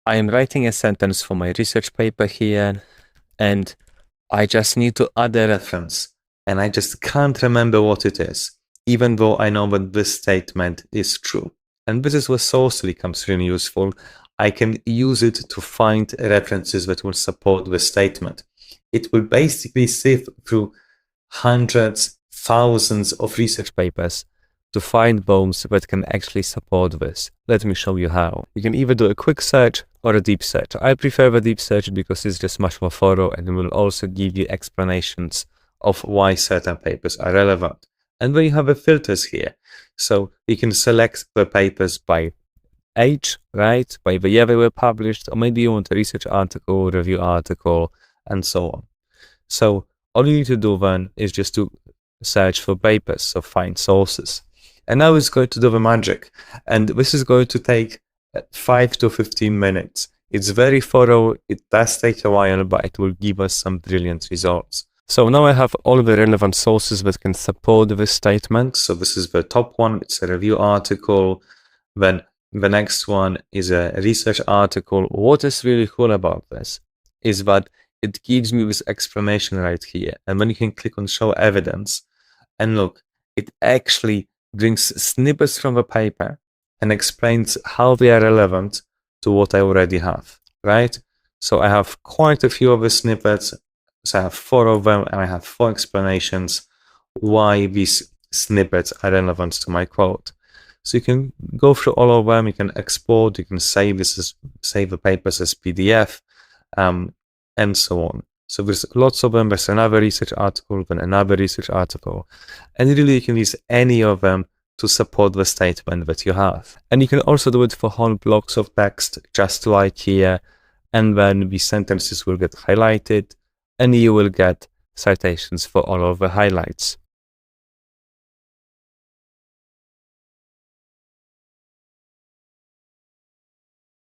I am writing a sentence for my research paper here, and I just need to add a reference, and I just can't remember what it is, even though I know that this statement is true. And this is where source becomes really useful. I can use it to find references that will support the statement. It will basically sift through hundreds, thousands of research papers to find bones that can actually support this. Let me show you how. You can either do a quick search or a deep search. I prefer the deep search because it's just much more thorough and it will also give you explanations of why certain papers are relevant. And then you have the filters here. So you can select the papers by age, right? By the year they were published, or maybe you want a research article, review article, and so on. So all you need to do then is just to search for papers, so find sources. And now it's going to do the magic. And this is going to take 5 to 15 minutes. It's very thorough. It does take a while, but it will give us some brilliant results. So now I have all the relevant sources that can support this statement. So this is the top one. It's a review article. Then the next one is a research article. What is really cool about this is that it gives me this explanation right here. And then you can click on show evidence. And look, it actually brings snippets from the paper and explains how they are relevant to what I already have, right? So I have quite a few of the snippets. So I have 4 of them, and I have 4 explanations why these snippets are relevant to my quote. So you can go through all of them. You can export. You can save the papers as PDF, and so on. So there's lots of them. There's another research article, then another research article, and really you can use any of them to support the statement that you have. And you can also do it for whole blocks of text, just like here, and then the sentences will get highlighted, and you will get citations for all of the highlights.